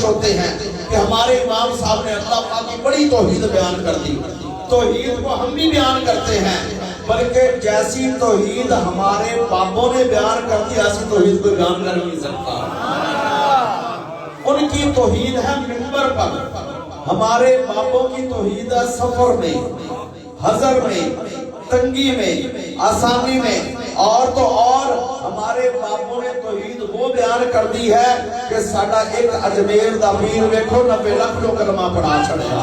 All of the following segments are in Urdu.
ہوتے ہیں کہ ہمارے امام صاحب نے اللہ پاک کی بڑی توحید بیان کر دی. توحید کو ہم بھی بیان کرتے ہیں، بلکہ جیسی توحید ہمارے بابوں نے بیان کر دی ایسی توحید کو بیان کر نہیں سکتا. ان کی توحید ہے منبر پر، ہمارے بابوں کی توحید ہے سفر میں، حضر میں، تنگی میں، آسانی میں، اور تو اور ہمارے بابوں نے توحید وہ بیان کر دی ہے کہ ساڈا ایک اجمیر دا پیر ویکھو 90 لاکھ جو کلمہ پڑھا چھڑیا.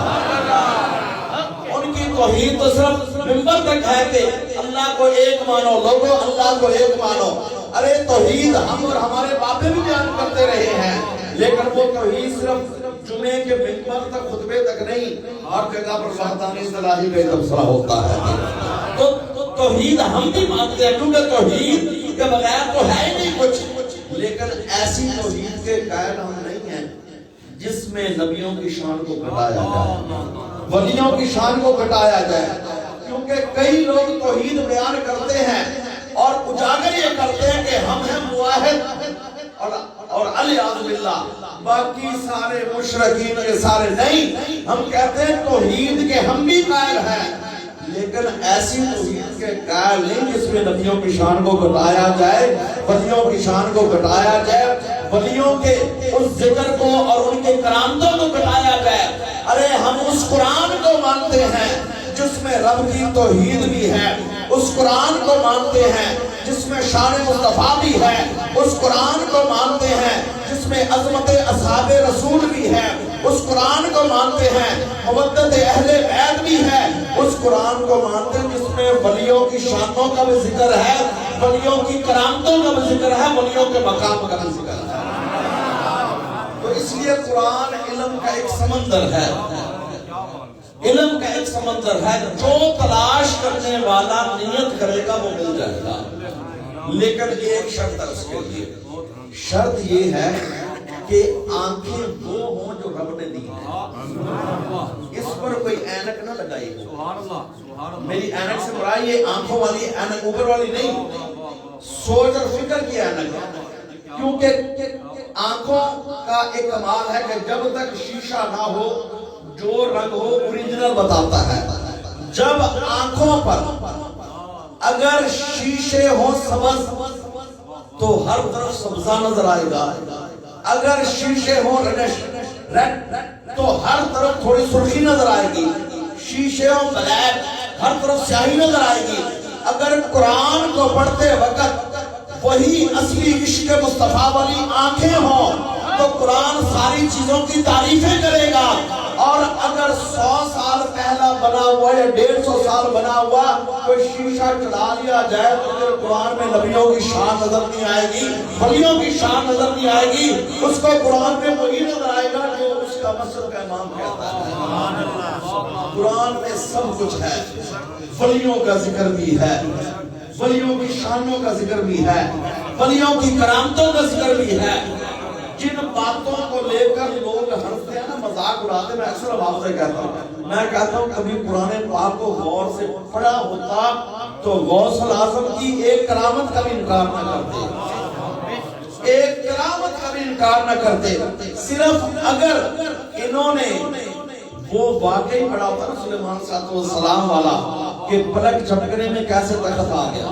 ان کی توحید تو صرف منبر تک ہے کہ اللہ کو ایک مانو، لوگوں اللہ کو ایک مانو. ارے توحید ہم اور ہمارے باپے بھی بیان کرتے رہے ہیں، لیکن وہ توحید صرف جمعے کے منبر تک، خطبے تک نہیں، ہر جگہ پر فردانی صلاحی کا تبصرہ ہوتا ہے. تو توحید ہم بھی مانتے ہیں، کیونکہ توحید کے بغیر تو ہے ہی نہیں کچھ. لیکن ایسی توحید کے قائل ہم نہیں ہیں جس میں نبیوں کی شان کو گھٹایا جائے، ولیوں کی شان کو گھٹایا جائے. کیونکہ کئی لوگ توحید بیان کرتے ہیں اور اجاگر یہ کرتے ہیں کہ ہم ہیں موحد اور علیاذ باللہ باقی سارے مشرکین کے سارے نہیں. ہم کہتے ہیں توحید کے ہم بھی قائل ہیں، لیکن ایسی توحید کے قائل نہیں جس میں نبیوں کی شان کو گھٹایا جائے، ولیوں کی شان کو گھٹایا جائے، ولیوں کے اس ذکر کو اور ان کے کرامتوں کو گھٹایا جائے. ارے ہم اس قرآن کو مانتے ہیں جس میں رب کی توحید بھی ہے، اس قرآن کو مانتے ہیں جس میں شان مصطفیٰ بھی ہے، اس قرآن کو مانتے ہیں جس میں عظمت اصحاب رسول بھی ہے، اس قرآن کو مانتے ہیں مودت اہل بیت بھی ہے، اس قرآن کو مانتے ہیں جس میں ولیوں کی شانوں کا بھی ذکر ہے، ولیوں کی کرامتوں کا بھی ذکر ہے، ولیوں کے مقام کا بھی ذکر ہے. تو اس لیے قرآن علم کا ایک سمندر ہے، علم کا ایک سمندر ہے. جو تلاش کرنے والا نیت کرے گا وہ مل جائے گا، لیکن ایک شرط ہے اس کے لیے. شرط یہ ہے کہ آنکھیں وہ ہوں جو رب نے دی ہیں. اس پر کوئی اینک نہ لگائی ہو. میری اینک سے مراد یہ آنکھوں والی اینک اوپر والی نہیں، سوچ اور فکر کی اینک ہے. کیونکہ آنکھوں کا ایک کمال ہے کہ جب تک شیشہ نہ ہو جو رنگ ہو اوریجنل بتاتا ہے. جب آنکھوں پر اگر شیشے ہوں سبز تو ہر طرف سبزہ نظر آئے گا، اگر شیشے ہوں ریڈ تو ہر طرف تھوڑی سرخی نظر آئے گی، شیشے ہوں بلیک ہر طرف سیاہی نظر آئے گی. اگر قرآن کو پڑھتے وقت وہی اصلی عشق مصطفیٰ والی آنکھیں ہوں تو قرآن ساری چیزوں کی تعریفیں کرے گا. اور اگر 100 سال پہلا بنا ہوا یا 150 سال بنا ہوا کوئی شیشہ چلا لیا جائے تو پھر قرآن میں نبیوں کی شان نظر نہیں آئے گی، ولیوں کی شان نظر نہیں آئے گی. اس کو قرآن میں وہی نظر آئے گا جو اس کا مسجد کا امام کہتا ہے. قرآن میں سب کچھ ہے، ولیوں کا ذکر بھی ہے، ولیوں کی شانوں کا ذکر بھی ہے، ولیوں کی کرامتوں کا ذکر بھی ہے. جن باتوں کو لے کر لوگ ہنستے ہیں نا، مذاق اڑاتے ہیں، میں اکثر آپ سے کہتا ہوں، میں کہتا ہوں کبھی قرآن پاک کو غور سے پڑھا ہوتا تو غوث الاعظم کی ایک کرامت کا بھی انکار نہ کرتے، ایک کرامت کا بھی انکار نہ کرتے. صرف اگر انہوں نے وہ واقعی پڑھا ہوتا نا سلیمان صلی اللہ علیہ وسلم والا کہ پلک جھپکنے میں کیسے تخت آ گیا،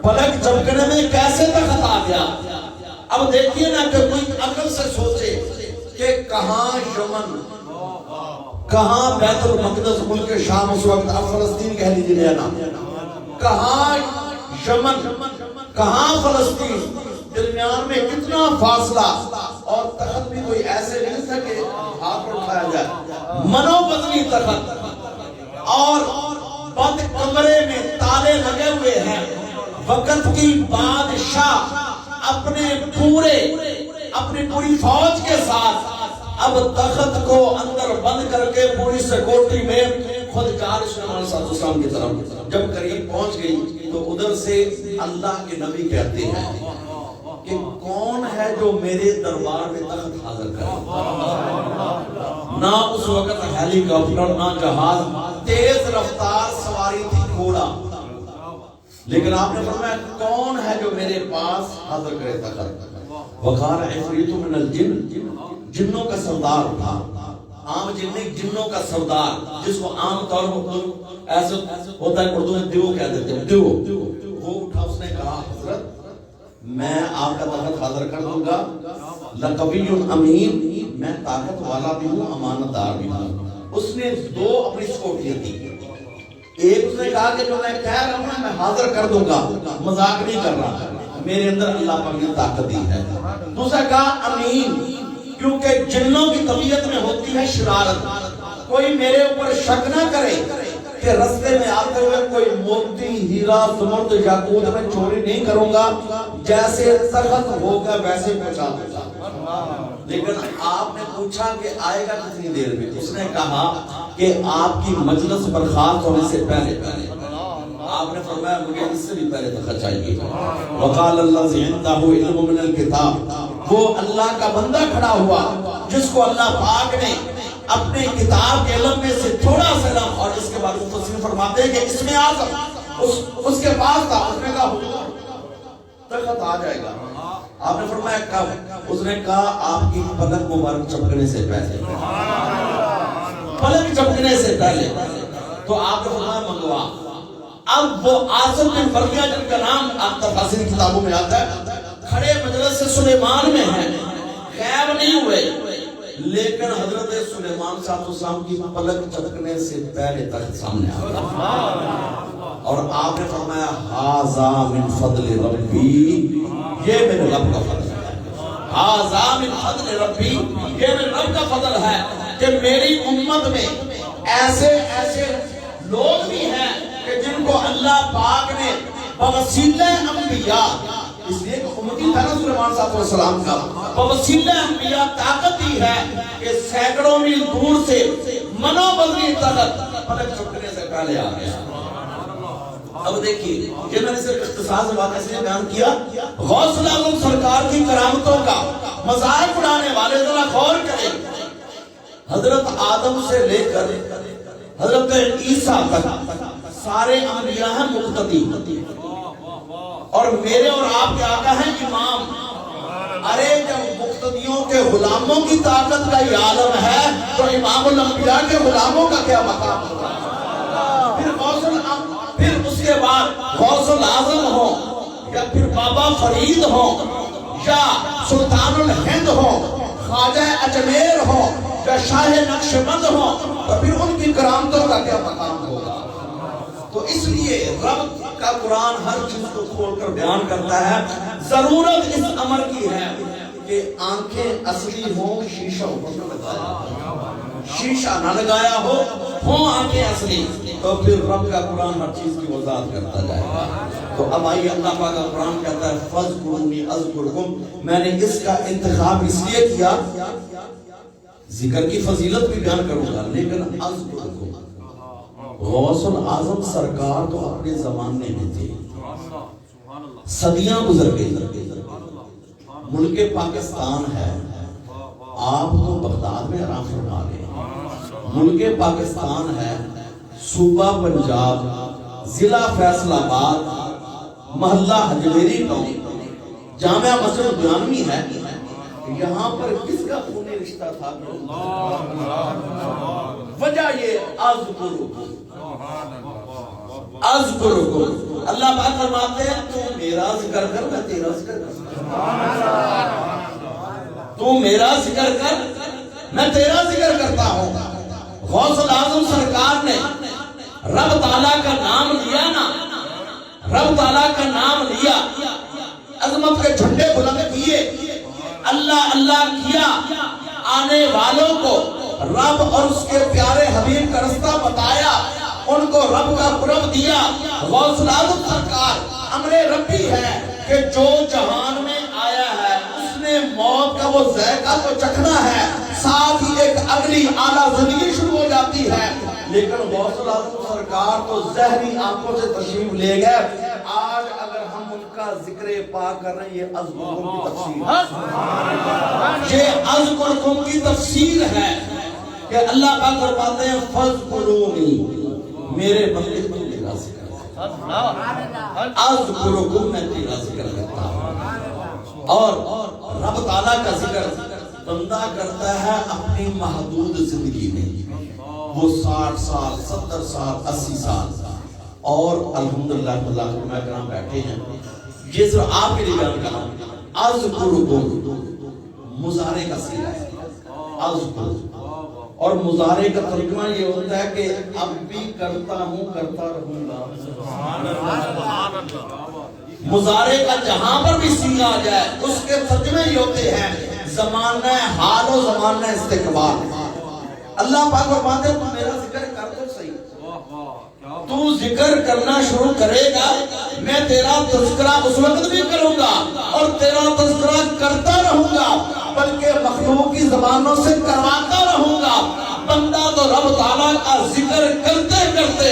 پلک جھپکنے میں کیسے تخت آ گیا. اب دیکھیے نا کہ کوئی عقل سے سوچے کہ کہاں یمن، کہاں بیت المقدس ملک شام اس وقت، اب فلسطین کہہ لیجیے نا، کہاں یمن کہاں فلسطین، درمیان میں کتنا فاصلہ، اور تخت بھی کوئی ایسے نہیں تھا کہ ہاتھ پر اٹھایا جائے، منو بدنی تخت، اور بند کمرے میں تالے لگے ہوئے ہیں. وقت کی بادشاہ اپنی پوری فوج کے ساتھ اب تخت کو اندر بند کر کے پوری سیکورٹی میں خود جار سلیمان صلی اللہ علیہ وسلم کی طرف جب قریب پہنچ گئی تو ادھر سے اللہ کے نبی کہتے ہیں کہ کون ہے جو میرے دربار میں تخت حاضر کرے. نہ اس وقت ہیلی کاپٹر نہ جہاز، تیز رفتار سواری تھی گھوڑا، لیکن آپ نے فرمایا کون ہے جو میرے پاس حاضر کرے تخت. وقال عفریت من الجن، جنوں کا سردار تھا، عام جنوں کا سردار، جس کو عام طور پر ایسے ہوتا ہے اردو میں دیو کہہ دیتے ہیں، دیو، وہ اٹھا، اس نے کہا حضرت میں آپ کا تخت حاضر کر دوں گا، لقوی امین، میں طاقت والا بھی ہوں، امانت دار بھی ہوں۔ اس نے دو اپنی سکوٹیاں دی، ایک اس نے کہا کہ جو میں کہہ رہا ہوں میں حاضر کر دوں گا، مذاق نہیں کر رہا، میرے اندر اللہ پاک نے طاقت دی ہے۔ دوسرا کہا امین، کیونکہ جنوں کی طبیعت میں ہوتی ہے شرارت، کوئی میرے اوپر شک نہ کرے کہ رستے میں آتے ہوئے کوئی موتی، ہیرا، زمرد، یاقوت میں چوری نہیں کروں گا، جیسے سخت ہوگا ویسے پہنچا دوں گا۔ لیکن آپ نے پوچھا کہ آئے گا کتنی دیر میں؟ اس نے کہا کہ آپ کی مجلس برخاست ہونے سے پہلے آپ نے فرمایا مجھے اس سے بھی پہلے تخت چاہیے۔ وقال الذی عنده علم من الکتاب، وہ اللہ کا بندہ کھڑا ہوا جس کو اللہ پاک نے اپنے کتاب کے علم میں سے تھوڑا سا علم، اور اس کے بعد مفسرین فرماتے ہیں کہ اس میں اعظم اس کے پاس تھا، اس نے کہا تخت آ جائے گا۔ آپ نے فرمایا کب؟ اس نے کہا آپ کی پلک مبارک چمکنے سے پہلے، پلک چمکنے سے پہلے۔ تو آپ نے فرمایا منگوا۔ اب وہ عاصم بن برقیہ جن کا نام آپ تفاسیر کتابوں میں آتا ہے، کھڑے مجلس سے سلیمان میں ہیں، غائب نہیں ہوئے، لیکن حضرت سلیمان صاحب السلام کی پلک چمکنے سے پہلے تک سامنے آ گیا، اور آپ نے فرمایا ھذا من فضل ربی، یہ میرے رب کا فضل ہے، ھذا من فضل ربی، یہ میرے رب کا فضل ہے کہ میری امت میں ایسے لوگ بھی ہیں کہ جن کو اللہ پاک نے بوسیلہ انبیاء، اس لیے کہ امتی تھا نا سلیمان صاحب علیہ السلام کا، بوسیلہ انبیاء طاقت دی ہے کہ سینکڑوں میل دور سے منو بدری طاقت پلک چمکنے سے پہلے آ گیا۔ اب دیکھیے یہ میں نے صرف اختصار سے بات ایسے بیان کیا، غوث اعظم سرکار کی کرامتوں کا مذاق اڑانے والے ذرا غور کریں، حضرت آدم سے لے کر حضرت عیسیٰ تک سارے انبیاء ہیں مقتدی، اور میرے اور آپ کے آقا ہیں امام۔ ارے جب مقتدیوں کے غلاموں کی طاقت کا یہ عالم ہے تو امام الانبیاء کے غلاموں کا کیا مقام ہوگا؟ پھر اس کے بعد غوث الاعظم ہو، یا پھر بابا فرید ہو، یا سلطان الہند ہو، خواجہ اجمیر ہو، یا شاہ نقشبند ہو، تو پھر ان کی کرامتوں کا کیا مقام ہوگا؟ تو اس لیے رب کا قرآن ہر چیز کو کھول کر بیان کرتا ہے۔ ضرورت اس امر کی ہے کہ آنکھیں اصلی ہوں، شیشہ اوپر نہ لگایا، شیشہ نہ لگایا ہو آنکھیں اصلی، تو پھر رب کا قرآن ہر چیز کی وضاحت کرتا جائے گا۔ تو اب آئیے اللہ پاک کا قرآن کہتا ہے فَاذْكُرُونِي أَذْكُرْكُمْ، میں نے اس کا انتخاب اس لیے کیا، ذکر کی فضیلت بھی بیان کروں گا، لیکن اذکرکم، غوث الاعظم سرکار تو اپنے زمانے میں تھے، صدیاں گزر گئی، ملک پاکستان ہے، آپ تو بغداد میں آرام فرما گئے، ملک پاکستان ہے، صوبہ پنجاب، ضلع فیصل آباد، محلہ حجویری ٹاؤن، جامعہ مسجد بیانوی ہے، یہاں پر کس کا خونی رشتہ تھا؟ وجہ یہ اذکرکم، اللہ پاک فرماتے ہیں تو میرا ذکر کر، میں تیرا ذکر کرتا ہوں، تو میرا ذکر کر، میں تیرا ذکر کرتا ہوں۔ غوث الاعظم سرکار نے رب تعالیٰ کا نام لیا نا، رب تعالیٰ کا نام لیا، عظمت کے جھنڈے بلند کیے، اللہ اللہ کیا، آنے والوں کو رب اور اس کے پیارے حبیب کا رستہ بتایا، ان کو رب کا قرب دیا۔ غوث الاعظم سرکار امر ربی ہے کہ جو جہان میں آیا ہے اس نے موت کا وہ ذائقہ تو چکھنا ہے، ساتھ ہی ایک اگلی اعلیٰ زندگی شروع ہو جاتی ہے۔ لیکن غوث الاعظم سرکار تو ظہری آنکھوں سے تشریف لے گئے۔ آج اگر ہم ان کا ذکر پاک کر رہے ہیں، یہ اذکرکم کی تفسیر ہے، یہ اذکرکم کی تفسیر ہے کہ اللہ پاک فرماتے ہیں فَاذْكُرُونِي، میرے بندے تو میرا ذکر کرتا، اذکرکم، میں تیرا ذکر کرتا ہوں۔ اور رب تعالیٰ کا ذکر بندہ کرتا ہے اپنی محدود زندگی میں، وہ 60 سال 70 سال 80 سال، اور الحمدللہ اللہ کے کرام بیٹھے ہیں. یہ صرف آپ کے لیے بیان کر رہا ہوں. اذکرکم مضارع کا صیغہ ہے، اذکر، اور مضارع کا ترجمہ یہ ہوتا ہے کہ اب بھی کرتا ہوں، کرتا رہوں گا. مضارع کا جہاں پر بھی صیغہ آ جائے اس کے ترجمے یہ ہوتے ہیں زمانہ حال و زمانہ استقبال. اللہ پاک فرماتے ہیں تو میرا ذکر کر تو صحیح، تو ذکر کرنا شروع کرے گا میں تیرا تذکرہ اس وقت بھی کروں گا اور تیرا تذکرہ کرتا رہوں گا، بلکہ مخلوق کی زبانوں سے کرواتا رہوں گا. بندہ تو رب تعالیٰ کا ذکر کرتے کرتے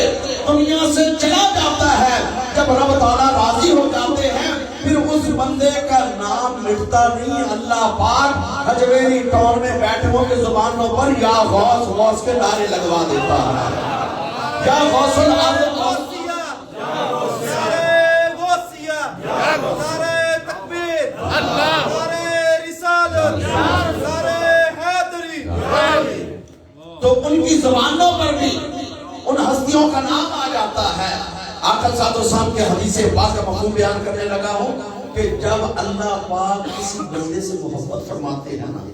دنیا سے چلا جاتا ہے. جب رب تعالیٰ راضی ہو جاتے ہیں پھر اس بندے کا نام مٹتا نہیں. اللہ پاک حجویری ٹاؤن میں بیٹھے ہوں کے زبانوں پر یا غوث غوث کے نعرے لگوا دیتا ہے. یا غوث العظم غوثیہ، یا غوثیہ، یا نعرے تکبیر، نعرے رسالت، نعرے حیدری. تو ان کی زبانوں پر بھی ان ہستیوں کا نام آ جاتا ہے. آقا صلی اللہ علیہ وسلم کے حدیث پاک کا مفہوم بیان کرنے لگا ہوں کہ جب اللہ پاک کسی بندے سے محبت فرماتے ہیں نا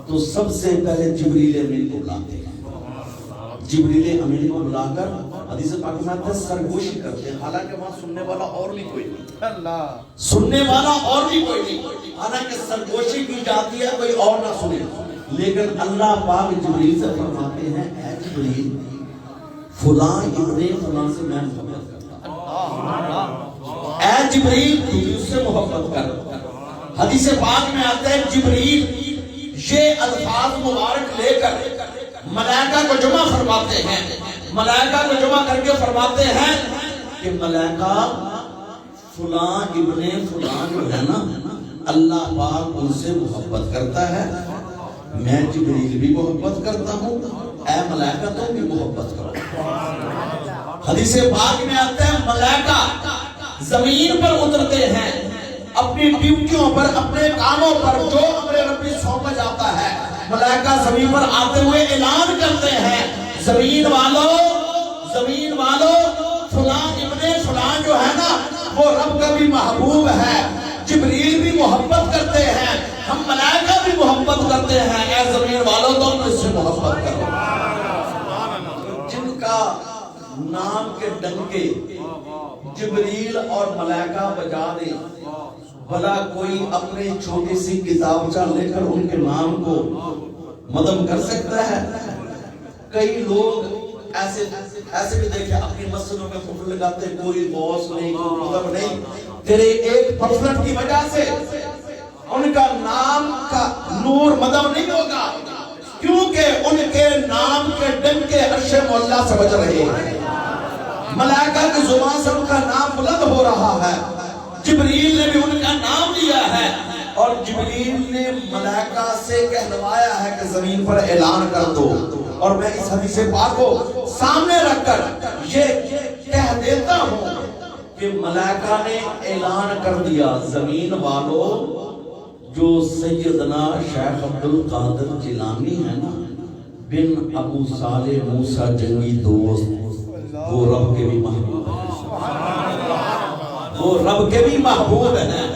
تو سب سے پہلے جبریل امین کو بلاتے ہیں. جبریل امین کو بلا کر حدیث پاک میں آتا ہے سرگوشی کرتے ہیں، حالانکہ وہاں سننے والا اور بھی کوئی نہیں، سننے والا اور بھی کوئی نہیں، حالانکہ سرگوشی کی جاتی ہے کوئی اور نہ سنے. لیکن اللہ پاک جبریل سے فرماتے ہیں اے جبریل فلاں ابن فلاں سے میں محبت کرتا ہوں، اے جبریل تو اس سے محبت کر. حدیث پاک میں آتا ہے جبریل یہ الفاظ مبارک لے کر ملائکہ کو جمع فرماتے ہیں. ملائکہ کو جمع کر کے فرماتے ہیں کہ ملائکہ فلاں ابن فلاں جو ہے نا اللہ پاک ان سے محبت کرتا ہے، میں جبریل بھی محبت کرتا ہوں، اے ملائکہ تم بھی محبت کرو. حدیث پاک میں آتا ہے ملائکہ زمین پر اترتے ہیں اپنی ڈیوٹیوں پر، اپنے کاموں پر جو امر ربی سونپا جاتا ہے. ملائکہ زمین پر آتے ہوئے اعلان کرتے ہیں زمین والو فلاں ابن فلاں جو ہے نا وہ رب کا بھی محبوب ہے، جبریل بھی محبت کرتے ہیں، ہم ملائکہ بھی محبت کرتے ہیں، اے زمین والو تم اس سے محبت کرو. جن کا نام کے ڈنکے جبریل اور ملائکہ بجا دیں، بھلا کوئی اپنے چھوٹی سی کتابچہ لے کر ان کے نام کو مدم کر سکتا ہے؟ کئی لوگ ایسے بھی دیکھیں اپنی مسجدوں میں فوٹو لگاتے ہیں، کوئی غوث نہیں، کوئی مدم نہیں. تیرے ایک پمفلٹ کی وجہ سے ان کا نام کا نور مدم نہیں ہوگا، کیونکہ ان کے نام کے ڈنکے عرش مولا سے بج رہے ہیں. ملائکہ کی زبان سے ان کا نام بلند ہو رہا ہے. جبریل نے بھی ان کا نام لیا ہے اور جبریل نے ملائکہ سے کہلوایا ہے کہ زمین پر اعلان کر دو. اور میں اس حدیث پاک کو سامنے رکھ کر یہ کہہ دیتا ہوں کہ ملائکہ نے اعلان کر دیا زمین والو جو سیدنا شیخ عبدالقادر جیلانی ہے نا بن ابو صالح موسیٰ جنگی دوست، وہ رب کے بھی محبوب ہیں، وہ رب کے بھی محبوب ہیں.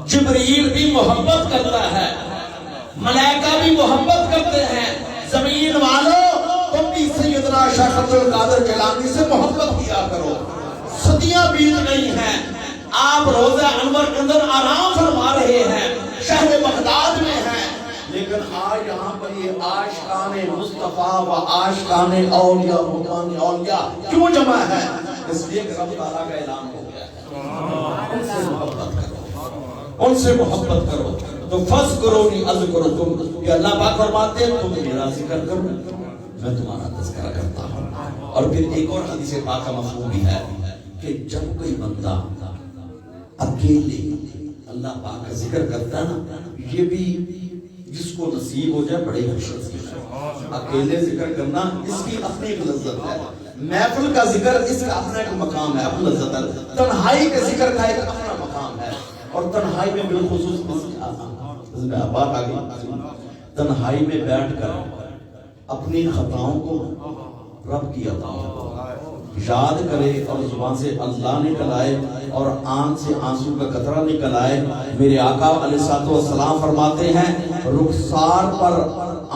جبریل بھی محبت کرتا ہے، ملائکہ بھی محبت کرتے ہیں. زمین والو تم بھی سیدنا شیخ عبدالقادر جیلانی سے محبت کیا کرو. صدیاں بیت گئی ہیں، آپ روزہ انور کے اندر آرام فرما رہے ہیں، شہر بغداد میں ہیں، لیکن آج یہاں پر یہ عاشقان مصطفیٰ و عاشقان اولیاء مکان اولیاء کیوں جمع ہے؟ اس لیے کہ رب تعالیٰ کا اعلان ہو گیا ہے ان سے محبت کرو، ان سے محبت کرو. تو فَاذْكُرُونِي أَذْكُرْكُمْ کہ اللہ پاک فرماتے ہیں تم میرا ذکر کرو میں تمہارا تذکرہ کرتا ہوں. اور پھر ایک اور حدیث پاک کا مفہوم بھی ہے کہ جب کوئی بندہ اکیلے اللہ پاک کا ذکر کرتا ہے نا، یہ بھی جس کو نصیب ہو جائے بڑے خوش ہے. اکیلے ذکر کرنا اس کی اپنی ایک لذت ہے، محفل کا ذکر اس کا اپنا ایک مقام ہے، اپنی لذت ہے. تنہائی کے ذکر کا ایک اپنا مقام ہے، اور تنہائی میں بالخصوص بات آ گئی، تنہائی میں بیٹھ کر اپنی خطاؤں کو رب کی عطاؤں یاد کرے اور زبان سے اللہ نکل آئے اور آنکھ سے آنسو کا قطرہ نکل آئے. میرے آقا علیہ السلام فرماتے ہیں رخسار پر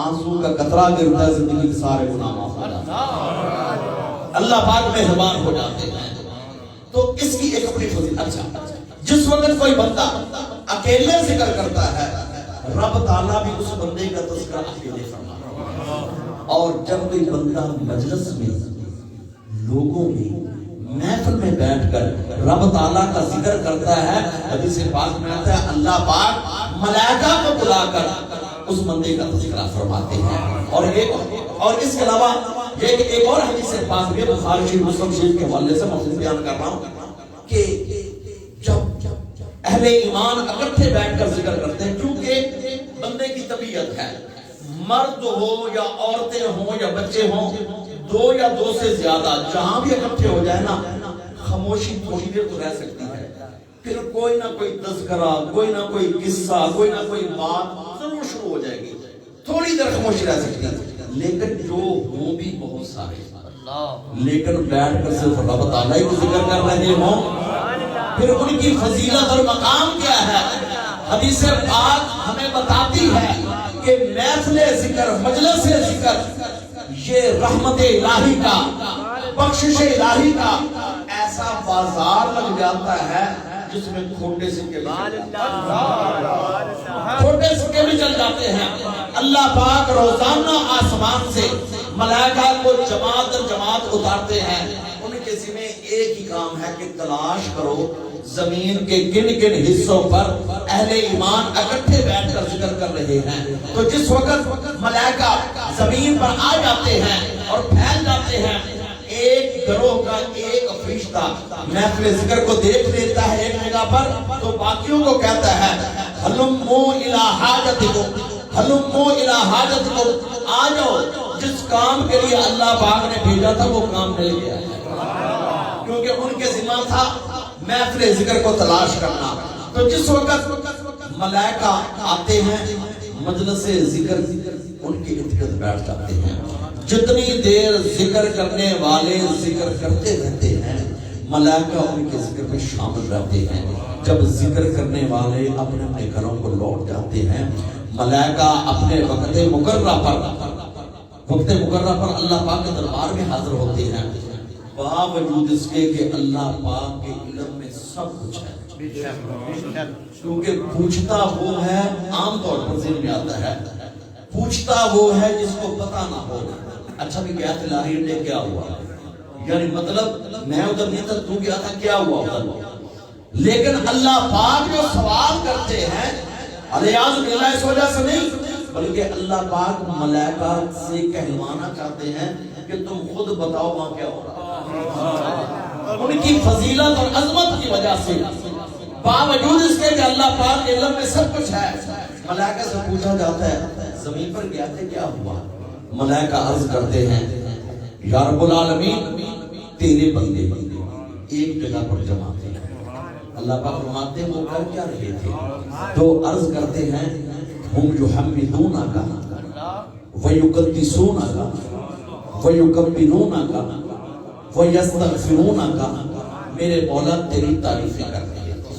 آنسو کا قطرہ گرتا ہے زندگی کے سارے گناہ معاف ہو جاتے ہیں، اللہ پاک مہربان ہو جاتے ہیں. تو اس کی ایک اپنی فضیلت. اچھا جس وقت کوئی بندہ اکیلے ذکر کرتا ہے رب تعالیٰ بھی اس بندے کا تذکرہ اکیلے فرماتا ہے، اور جب کوئی بندہ مجلس میں لوگوں میں محفل میں بیٹھ کر رب تعالیٰ کا ذکر کرتا ہے، حدیث پاک میں آتا ہے اللہ پاک ملائکہ کو بلا کر اس بندے کا تذکرہ فرماتے ہیں. اور اس کے علاوہ یہ کہ ایک اور حدیث پاک میں بخاری شریف مسلم شریف کے حوالے سے میں بیان کر رہا ہوں کہ جب اہل ایمان اکٹھے بیٹھ کر ذکر کرتے ہیں، کیونکہ بندے کی طبیعت ہے، مرد ہو یا عورتیں ہوں یا بچے ہوں، دو یا دو سے زیادہ جہاں بھی اکٹھے ہو جائے نا خاموشی تھوڑی دیر تو رہ سکتی ہے، پھر کوئی نہ کوئی تذکرہ، کوئی نہ کوئی قصہ، کوئی نہ کوئی بات ضرور شروع ہو جائے گی، تھوڑی دیر خاموشی رہ سکتی ہے. لیکن جو ہوں بھی بہت سارے، لیکن بیٹھ کر صرف رب تعالیٰ ہی کو ذکر کر رہے ہوں، پھر ان کی فضیلت اور مقام کیا ہے. حدیث پاک ہمیں بتاتی ہے کہ محفل ذکر، مجلس ذکر یہ رحمت الہی کا، بخشش الہی کا ایسا بازار لگ جاتا ہے جس میں کھوٹے سکے بھی چل جاتے ہیں. اللہ پاک روزانہ آسمان سے ملائکہ کو جماعت در جماعت اتارتے ہیں، ان کے ذمہ ایک ہی کام ہے کہ تلاش کرو زمین کے کن کن حصوں پر اہل ایمان اکٹھے بیٹھ کر ذکر کر رہے ہیں. تو جس وقت ملائکہ زمین پر آ جاتے ہیں اور پھیل جاتے ہیں، ایک گروہ کا ایک فرشتہ محفل ذکر کو دیکھ لیتا ہے ایک جگہ پر، تو باقیوں کو کہتا ہے ہلمو الی حاجتکم، ہلمو الی حاجتکم، آ جاؤ جس کام کے لیے اللہ پاک نے بھیجا تھا وہ کام مل گیا ہے. کیونکہ ان کے ذمہ تھا محفل ذکر کو تلاش کرنا. تو جس وقت ملائکہ آتے ہیں مجلس ذکر ان کے ارد گرد بیٹھ جاتے ہیں، جتنی دیر ذکر کرنے والے ذکر کرتے رہتے ہیں ملائکہ ان کے ذکر میں شامل رہتے ہیں. جب ذکر کرنے والے اپنے اپنے گھروں کو لوٹ جاتے ہیں ملائکہ اپنے وقت مقررہ پر اللہ پاک کے دربار میں حاضر ہوتے ہیں، باوجود اس کے کہ اللہ پاک کے علم میں سب کچھ ہے. کیونکہ پوچھتا وہ ہے، عام طور پر ذہن میں آتا ہے، پوچھتا وہ ہے جس کو پتہ نہ ہو. اچھا بھی کیا تھا لاہور نے کیا ہوا، یعنی مطلب میں ادھر نہیں تھا تو کیا تھا کیا ہوا ادھر. لیکن اللہ پاک جو سوال کرتے ہیں الیاذ باللہ اس وجہ سے نہیں، بلکہ اللہ پاک ملائکہ سے کہلوانا چاہتے ہیں کہ تم خود بتاؤ وہاں کیا ہو رہا. ان کی فضیلت اور عظمت کی وجہ سے باوجود اس کے کہ اللہ پاک کے علم میں سب کچھ ہے ملائکہ سے پوچھا جاتا ہے زمین پر گیا تھے کیا ہوا. ملائکہ عرض کرتے ہیں یا رب العالمین تیرے بندے ایک جگہ پر جمع تھے. اللہ پاک فرماتے ہیں وہ کر کیا رہے تھے؟ تو عرض کرتے ہیں ہم یحمدونک ویقدسونک ویکبرونک ویستغفرونک. میرے مولا تیری تعریفیں کر رہے تھے.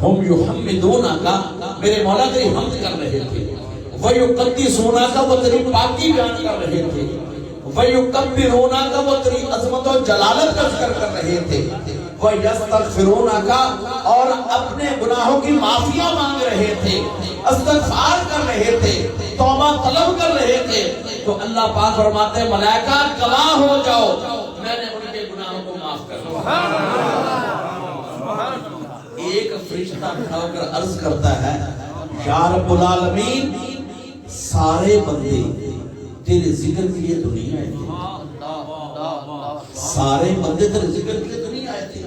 ہم یحمدونک میرے مولا تیری حمد کر رہے تھے. ویقدسونک وہ تیری پاکی بیان کر رہے تھے. ویکبرونک وہ تیری عظمت و جلالت کا ذکر کر رہے تھے. وَيَسْتَغْفِرُونَكَ اور اپنے گناہوں کی معافیاں مانگ رہے تھے، استغفار کر رہے تھے، توبہ طلب کر رہے تھے. تو اللہ پاک فرماتے ہیں ملائکہ گواہ ہو جاؤ میں نے ان کے گناہوں کو معاف کر دیا. ایک فرشتہ کھڑا ہو کر عرض کرتا ہے یا رب العالمین سارے بندے تیرے ذکر کے لیے دنیا آئے تھے، سارے بندے تیرے ذکر کے لیے دنیا آئے تھے.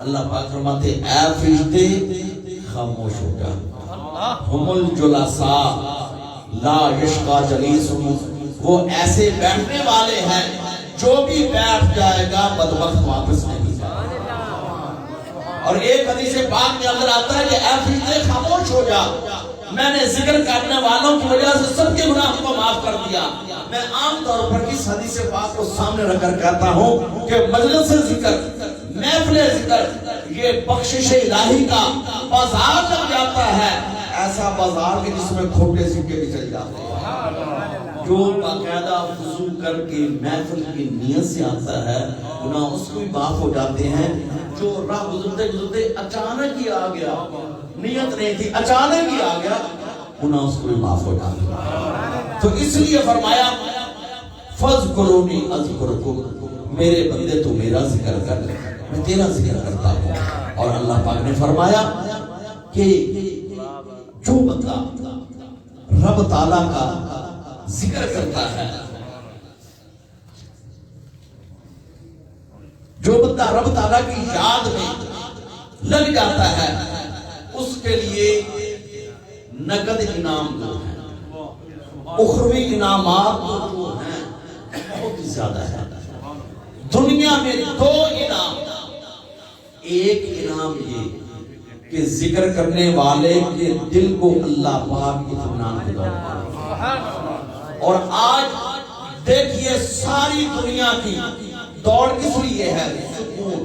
اللہ پاک فرماتے اے فرشتے خاموش ہو جا. ہم الجلساء لا یشقى جلیسہم، وہ ایسے بیٹھنے والے ہیں جو بھی بیٹھ جائے گا بدبخت واپس نہیں جائے گا. اور ایک حدیث پاک میں اندر آتا ہے کہ اے فرشتے خاموش ہو جا. میں نے ذکر کرنے والوں کی وجہ سے سب کے گناہ کو معاف کر دیا. میں عام طور پر اس حدیث پاک کو سامنے رکھ کر کہتا ہوں کہ مجلس ذکر، محفل ذکر، یہ بخشش الہی کا بازار لگ جاتا ہے. ایسا بازار کہ جس میں کھوٹے سکے بھی چل جاتے ہیں. جو باقاعدہ وضو کر کے محفل کی نیت سے آتا ہے گناہ اس کو بھی معاف ہو جاتے ہیں. جو راہ گزرتے گزرتے اچانک ہی آ گیا، نیت نہیں تھی، اچانک ہی آ گیا، گناہ اس کو بھی معاف ہو جاتے ہیں. تو اس لیے فرمایا فَاذْكُرُونِي أَذْكُرْكُمْ، میرے بندے تو میرا ذکر کر لے، میں تیرا ذکر کرتا ہوں. اور اللہ پاک نے فرمایا کہ جو بندہ رب تعالیٰ کا ذکر کرتا ہے، جو بندہ رب تعالیٰ کی یاد میں لگ جاتا ہے، اس کے لیے نقد انعام جو ہے، اخروی انعامات جو ہیں بہت زیادہ ہے. دنیا میں دو انعام، ایک انعام یہ کہ ذکر کرنے والے کے دل کو اللہ پاک اطمینان دلاتا. اور آج دیکھیے ساری دنیا کی دوڑ کس لیے ہے؟ سکون.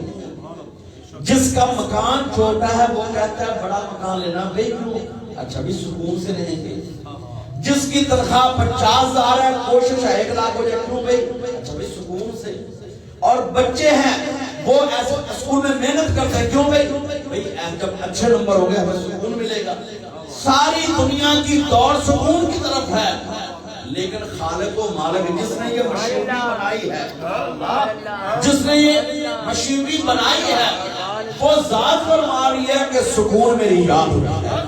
جس کا مکان چھوٹا ہے وہ کہتا ہے بڑا مکان لینا. بھئی کیوں؟ اچھا بھی سکون سے رہیں گے. جس کی تنخواہ 50,000 ہے کوشش ہے 1 لاکھ ہو جائے. کیوں بھئی؟ اچھا بھی سکون سے. اور بچے ہیں وہ ایسے اسکول میں محنت کرتے ہیں. کیوں بھئی؟ بھئی جب اچھے نمبر ہو گئے ہمیں سکون ملے گا. ساری دنیا کی دوڑ سکون کی طرف ہے. لیکن خالق و مالک جس نے یہ مشینری بنائی ہے، جس نے یہ مشینری بنائی ہے، وہ ذات فرما رہی ہے کہ سکون میری یاد میں ہے،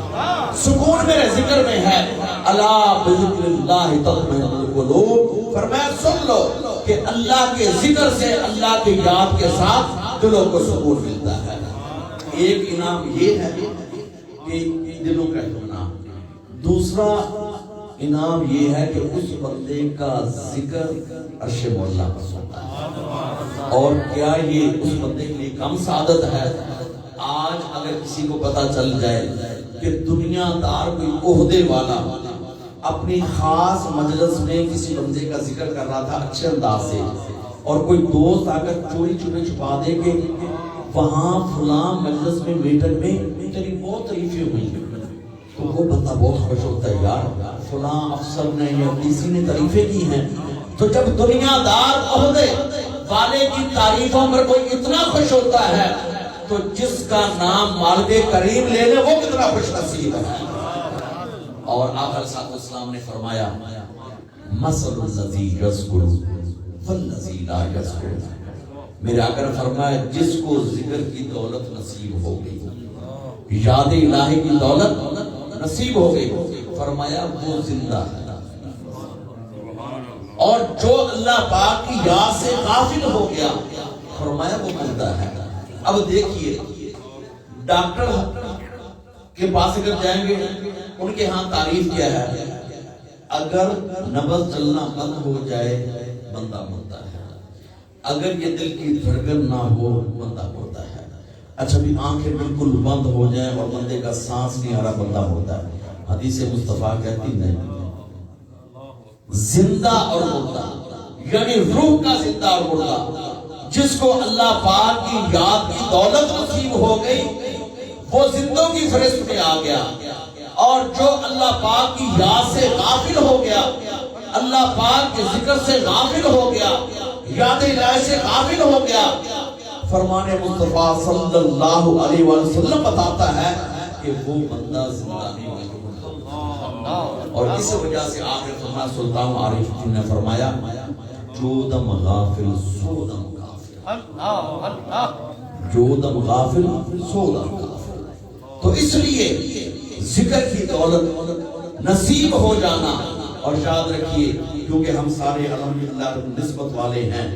سکون میرے ذکر میں ہے. الا بذکر اللہ تطمئن القلوب، فرمایا سن لو کہ اللہ کے ذکر سے، اللہ کی یاد کے ساتھ دلوں کو سکون ملتا ہے. ایک انعام یہ ہے کہ دلوں کا اطمینان. دوسرا انعام یہ ہے کہ اس بندے کا ذکر عرش مولا پر سنتا ہے. اور کیا یہ اس بندے کے لیے کم سعادت ہے؟ آج اگر کسی کو پتا چل جائے کہ دنیا دار کوئی عہدے والا اپنی خاص مجلس میں کسی بندے کا ذکر کر رہا تھا اچھے انداز سے، اور کوئی دوست آ کر چوری چوری چھپا دے کہ وہاں فلاں مجلس میں میٹنگ میں تیری بہت تعریفیں ہوئی، تو وہ بندہ بہت خوش ہوتا ہے، یار فلاں افسر نے یا کسی نے تعریفیں کی ہیں. تو جب دنیا دار عہدے والے کی تعریفوں پر کوئی اتنا خوش ہوتا ہے تو جس کا نام مالک کریم لے لے وہ کتنا خوش نصیب ہے. اور آقا صلی اللہ علیہ وسلم نے فرمایا مثل الذی یذکر والذی لا یذکر. میرے آقا نے فرمایا جس کو ذکر کی دولت نصیب ہو گئی، یاد الہی کی دولت نصیب ہو گئی، فرمایا وہ زندہ ہے. اور جو اللہ پاک کی یاد سے غافل ہو گیا، فرمایا وہ مردہ ہے. اب دیکھیے ڈاکٹر کے پاس اگر جائیں گے ان کے ہاں تعریف کیا ہے، اگر نبض چلنا بند ہو جائے بندہ مرتا ہے، اگر یہ دل کی دھڑکن نہ ہو بندہ مرتا ہے. اچھا بھی آنکھیں بالکل بند ہو جائیں اور بندے کا سانس نہیں آ رہا بندہ مرتا ہے. حدیث مصطفیٰ کہتی ہے زندہ اور مردہ، یعنی روح کا زندہ اور مردہ، جس کو اللہ پاک کی یاد کی دولت نصیب ہو گئی وہ زندوں کی فہرست میں آ گیا. اور جو اللہ پاک کی یاد سے غافل ہو گیا، اللہ پاک کے ذکر سے غافل ہو گیا، یاد الہی سے غافل ہو گیا، فرمان مصطفیٰ صلی اللہ علیہ وسلم بتاتا ہے کہ وہ بندہ زندہ نہیں ہوگا. اور اس وجہ سے آخر فرمان سلطان عارف الدین نے فرمایا جو دم غافل سو دم غافل، جو دم غافل سو دم غافل. تو اس لیے ذکر کی دولت نصیب ہو جانا. اور یاد رکھیے کیونکہ ہم سارے الحمدللہ نسبت والے ہیں،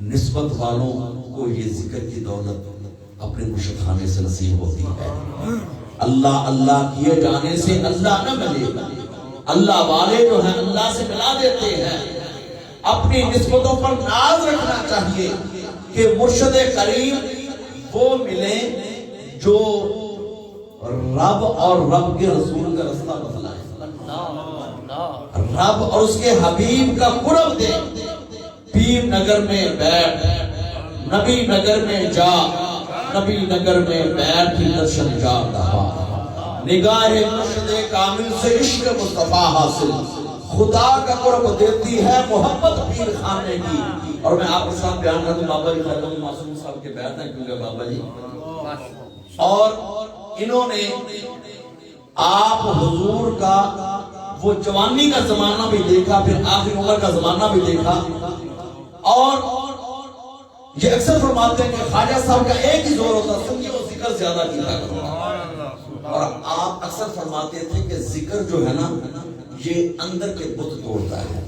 نسبت والوں کو یہ ذکر کی دولت اپنے مرشد خانے سے نصیب ہوتی ہے. اللہ اللہ کیے جانے سے اللہ نہ ملے. اللہ والے جو ہیں اللہ سے ملا دیتے ہیں. اپنی نسبتوں پر ناز رکھنا چاہیے کہ مرشد کریم وہ ملیں جو رب اور رب کے رسول کا رستہ بتلائے، رب اور اس کے حبیب کا قرب دے، پیر نگر میں بیٹھ، نبی نگر میں جا، نبی نگر میں بیٹھ درشن جا رہا، نگاہ مرشد کامل سے عشق مصطفیٰ حاصل، خدا کا قرب دیتی ہے محبت پیر خانے کی۔ اور میں آپ کے ساتھ بیان کرتا ہوں، بابا جی خاتون معصوم صاحب کے بیعت ہیں، کیونکہ بابا جی اور انہوں نے آپ حضور کا وہ جوانی کا زمانہ بھی دیکھا، پھر آخر عمر کا زمانہ بھی دیکھا، اور یہ اکثر فرماتے ہیں کہ خواجہ صاحب کا ایک ہی زور ہوتا ہے کہ وہ ذکر زیادہ کیا کرتا، اور آپ اکثر فرماتے تھے کہ ذکر جو ہے نا یہ اندر کے بت توڑتا ہے،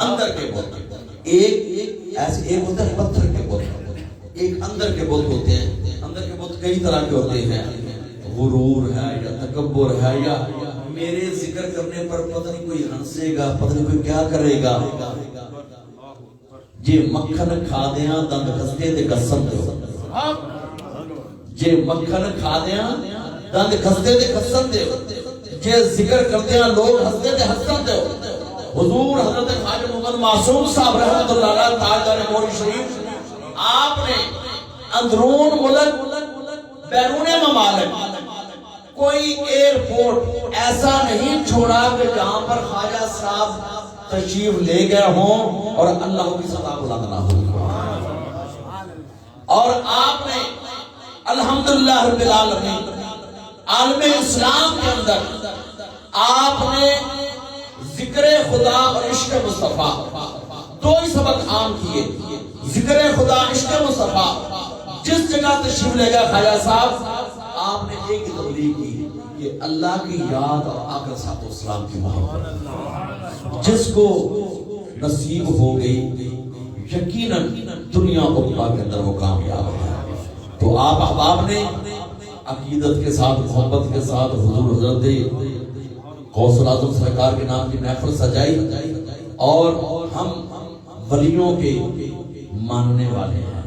اندر کے بت، ایک ایسے ایک ہوتا ہے پتھر کے بت، ایک اندر کے بت ہوتے ہیں، اندر کے بت کئی طرح کے ہوتے ہیں، غرور ہے یا تکبر ہے یا میرے ذکر کرنے پر پتہ نہیں کوئی ہنسے گا، پتہ نہیں کوئی کیا کرے گا، جے مکھن کھا دیاں دند کھستے تے قسم دے، جے مکھن کھا دیاں دند کھستے تے قسم دے، جے ذکر کرتے ہیں لوگ ہنستے تے ہنسن دے۔ حضور حضرت خواجہ محمد معصوم صاحب رحمۃ اللہ علیہ تاجدار موری شریف، آپ نے اندرون ملک بیرون ممالک کوئی ایئرپورٹ ایسا نہیں چھوڑا کہ جہاں پر خواجہ صاحب تشریف لے گئے ہوں اور اللہ کی صدا بلند نہ ہو، اور آپ نے الحمدللہ رب العالمین عالم اسلام کے اندر آپ نے ذکر خدا اور عشق مصطفیٰ دو ہی سبق عام کیے، ذکر خدا عشق مصطفیٰ۔ جس جگہ تشریف لے گا خواجہ صاحب، آپ نے ایک ہی تبلیغ کی کہ اللہ کی یاد اور آقا صلی اللہ علیہ وسلم کی محبت، جس کو نصیب ہو گئی یقیناً دنیا عقبہ کے اندر وہ کامیاب ہے۔ تو آپ احباب نے عقیدت کے ساتھ محبت کے ساتھ حضور حضرت غوث الاعظم سرکار کے نام کی محفل سجائی، اور ہم ولیوں کے ماننے والے ہیں،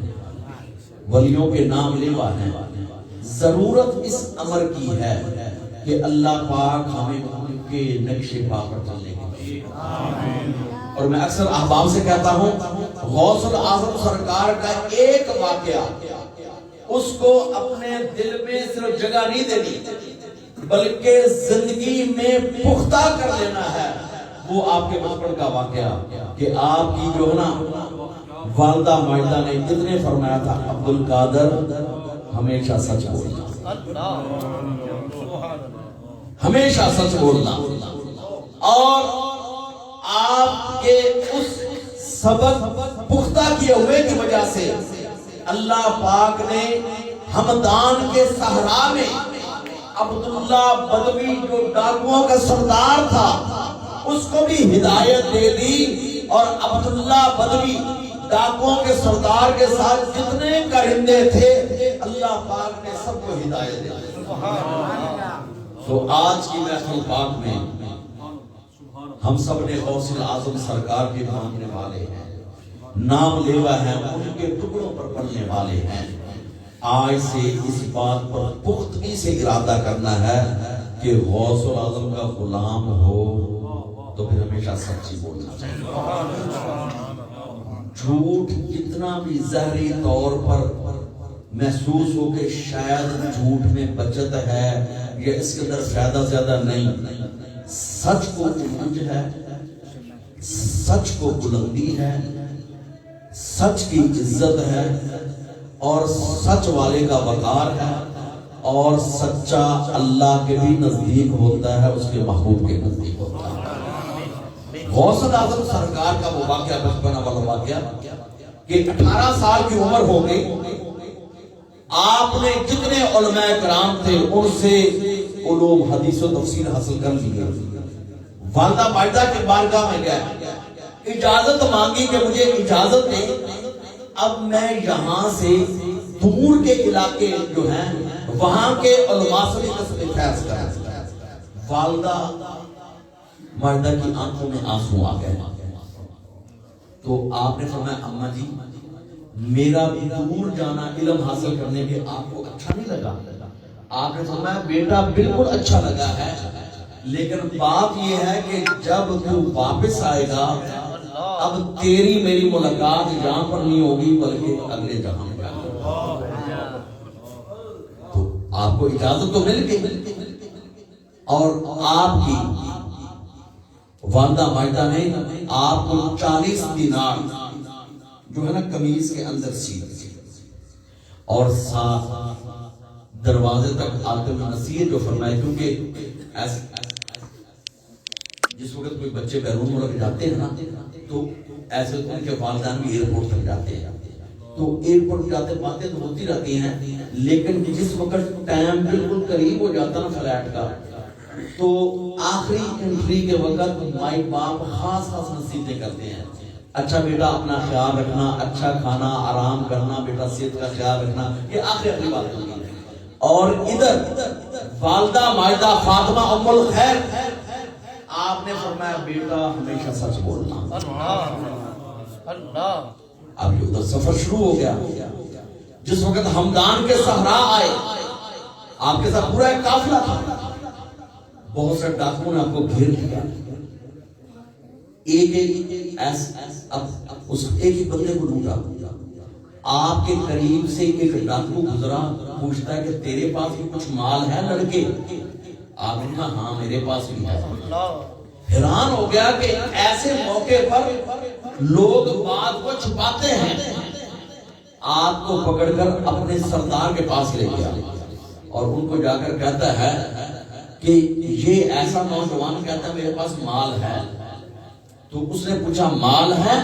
ولیوں کے نام لیوا ہیں۔ ضرورت اس امر کی ہے کہ اللہ پاک ہمیں ان کے نقش پا پر چلنے کی، اور میں اکثر احباب سے کہتا ہوں غوث الاعظم سرکار کا ایک واقعہ اس کو اپنے دل میں صرف جگہ نہیں دینی بلکہ زندگی میں پختہ کر لینا ہے۔ وہ آپ کے بچپن کا واقعہ کہ آپ کی جو نا والدہ ماجدہ نے اتنے فرمایا تھا عبد القادر ہمیشہ سچ بولنا، ہمیشہ سچ بولنا، اور آپ کے اس سبق پختہ کیے ہوئے کی وجہ سے اللہ پاک نے ہمدان کے صحرا میں عبداللہ بدوی جو ڈاکوؤں کا سردار تھا اس کو بھی ہدایت دے دی، اور عبداللہ بدوی ڈاکوؤں کے سردار کے ساتھ جتنے کرندے تھے اللہ پاک نے سب کو ہدایت دے دی۔ تو آج کی محفل پاک میں ہم سب نے غوث الاعظم سرکار کے ماننے والے ہیں، نام لیوا ہیں، ان کے ٹکڑوں پر پڑھنے والے ہیں۔ آج سے اس بات پر پختگی سے ارادہ کرنا ہے کہ غوث الاعظم کا غلام ہو تو پھر ہمیشہ سچی بولنا چاہیے۔ جھوٹ جتنا بھی ظاہری طور پر محسوس ہو کہ شاید جھوٹ میں بچت ہے یا اس کے اندر فائدہ زیادہ نہیں، سچ کو عروج ہے، سچ کو بلندی ہے، سچ کی عزت ہے، اور سچ والے کا وقار ہے، اور سچا اللہ کے بھی نزدیک ہوتا ہے، اس کے محبوب کے نزدیک ہوتا ہے۔ غوث الاعظم سرکار کا وہ واقعہ بچپن والا واقعہ کہ 18 سال کی عمر ہو گئی، آپ نے جتنے علماء کرام تھے ان سے علوم حدیث و تفسیر حاصل کر لیے، والدہ ماجدہ کے بارگاہ میں گئے، اجازت مانگی کہ مجھے اجازت دیں، اب میں یہاں سے دور کے علاقے جو ہیں وہاں کے علماء سے بھی فیض کریں۔ والدہ ماجدہ کی آنکھوں میں آنسو آ گئے، تو آپ نے فرمایا اماں جی میرا بھی دور جانا علم حاصل کرنے میں آپ کو اچھا نہیں لگا؟ آپ نے فرمایا بیٹا بالکل اچھا لگا ہے، لیکن بات یہ ہے کہ جب تو واپس آئے گا اب تیری میری ملاقات یہاں پر نہیں ہوگی بلکہ اگلے جہاں میں۔ تو آپ کو اجازت تو مل گئی، اور آپ کی والدہ ماجدہ نے آپ کو 40 دینار جو ہے نا قمیض کے اندر سی، اور ساتھ دروازے تک آتے ہوئے نصیحت جو فرمائے، کیونکہ ایسے جس وقت کوئی بچے بیرون ملک جاتے ہیں نا تو ایسے ان کے والدین بھی ایئرپورٹ تک جاتے ہیں، تو ایئرپورٹ جاتے باتیں تو ہوتی رہتی ہیں، لیکن جس وقت ٹائم بالکل قریب ہو جاتا نا فلائٹ کا، تو آخری انٹری کے وقت مائی باپ خاص نصیحتیں کرتے ہیں، اچھا بیٹا اپنا خیال رکھنا، اچھا کھانا، آرام کرنا، بیٹا صحت کا خیال رکھنا، یہ آخری بات ہوگی۔ اور ادھر والدہ ماجدہ فاطمہ ام الخیر، آپ نے فرمایا بیٹا ہمیشہ سچ بولنا۔ اب یہ ادھر سفر شروع ہو گیا، جس وقت ہمدان کے صحرا آئے، آپ کے ساتھ پورا ایک قافلہ تھا، بہت سے ڈاکوؤں نے آپ کو گھیر لیا، اس ایک ہی بندے کو ڈھونڈا، آپ کے قریب سے ایک ڈاکو گزرا، پوچھتا ہے کہ تیرے پاس بھی کچھ مال ہے لڑکے؟ آپ نے کہا ہاں میرے پاس بھی ہے۔ حیران ہو گیا کہ ایسے موقع پر لوگ بات کو چھپاتے ہیں، آپ کو پکڑ کر اپنے سردار کے پاس لے گیا اور ان کو جا کر کہتا ہے کہ یہ ایسا نوجوان کہتا ہے میرے پاس مال ہے۔ تو اس نے پوچھا مال ہے؟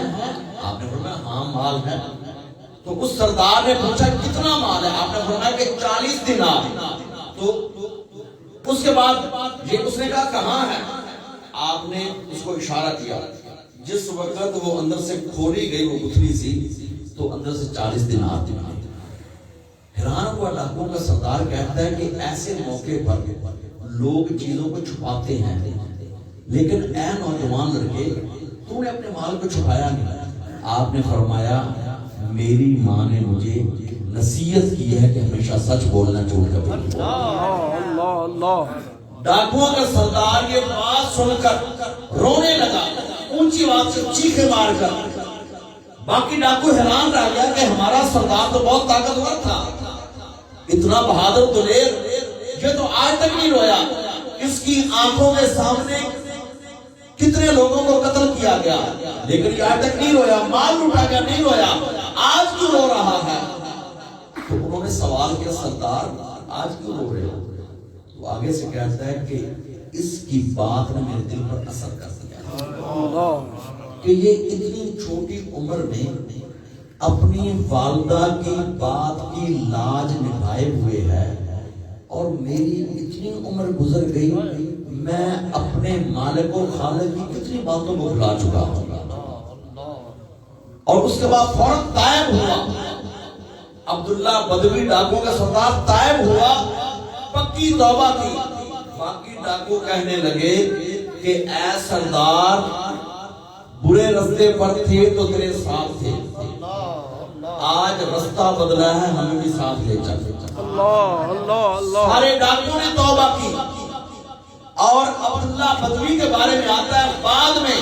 آپ نے فرمایا ہاں مال ہے۔ تو اس سردار نے پوچھا کتنا مال ہے؟ آپ نے فرمایا کہ 40 دینار۔ تو اس کے بعد یہ اس نے کہا کہاں ہے؟ آپ نے اس کو اشارہ کیا، جس وقت وہ اندر سے کھولی گئی وہ گتھلی سی تو اندر سے 40 دینار تھے۔ حیران ہوا ڈاکوؤں کا سردار کہتا ہے کہ ایسے موقع پر لوگ چیزوں کو چھپاتے ہیں، لیکن اے نوجوان لڑکے تو نے اپنے مال کو چھپایا نہیں۔ آپ نے فرمایا میری ماں نے مجھے نصیحت کی ہے کہ ہمیشہ سچ بولنا، جھوٹ کبھی نہیں بولنا۔ ڈاکوؤں کا سردار یہ بات سن کر رونے لگا، اونچی آواز سے چیخے مار کر۔ باقی ڈاکو حیران رہ گیا کہ ہمارا سردار تو بہت طاقتور تھا، اتنا بہادر دلیر، یہ تو آج تک نہیں رویا۔ اس کی آنکھوں کے سامنے کتنے لوگوں کو قتل کیا گیا، لیکن یہ آج تک نہیں رویا، مال لوٹا گیا نہیں رویا، آج کیوں رو رہا ہے؟ تو انہوں نے سوال کیا سردار آج کیوں رو رہے ہو؟ تو آگے سے کہتا ہے کہ اس کی بات نے میرے دل پر اثر کر دیا کہ یہ اتنی چھوٹی عمر میں اپنی والدہ کی بات کی لاج نبھائے ہوئے ہے، اور میری اتنی عمر گزر گئی، میں اپنے مالک و خالق کی کتنی باتوں کو بھلا چکا ہوں۔ اور اس کے بعد فوراً طائب ہوا، عبداللہ بدوی ڈاکو کا سردار طائب ہوا، پکی توبہ کی۔ باقی ڈاکو کہنے لگے کہ اے سردار برے رستے پر تھے تو تیرے ساتھ تھے، آج رستہ بدلا ہے ہمیں بھی ساتھ لے چل۔ سارے ڈاکو نے توبہ کی، اور عبداللہ بدوی کے بارے میں آتا ہے بعد میں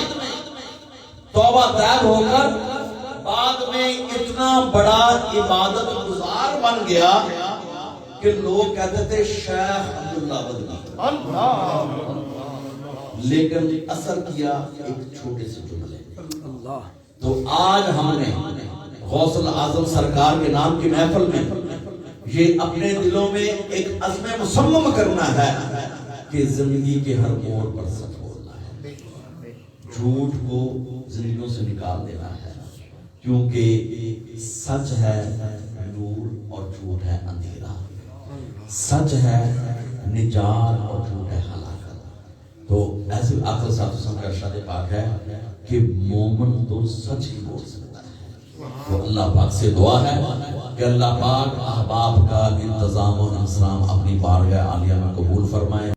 توبہ طائب ہو کر بعد میں اتنا بڑا عبادت گزار بن گیا کہ لوگ کہتے تھے شیخ عبداللہ بدوی، لیکن اثر کیا ایک چھوٹے سے جملے۔ تو آج ہم نے غوث الاعظم سرکار کے نام کی محفل میں یہ اپنے دلوں میں ایک عزم مصمم کرنا ہے کہ زندگی کے ہر موڑ پر سچ بولنا ہے، جھوٹ کو زندگیوں سے نکال دینا ہے، کیونکہ سچ ہے نور اور جھوٹ ہے اندھیرا، سچ ہے نجات اور جھوٹ ہے ہلاکت۔ تو ایسے آقا صلی اللہ علیہ وسلم کا ارشاد پاک ہے کہ مومن تو سچ ہی بول سکتا ہے۔ تو اللہ پاک سے دعا ہے کہ اللہ پاک احباب کا انتظام و انصرام اپنی بارگاہ عالیہ میں قبول فرمائے۔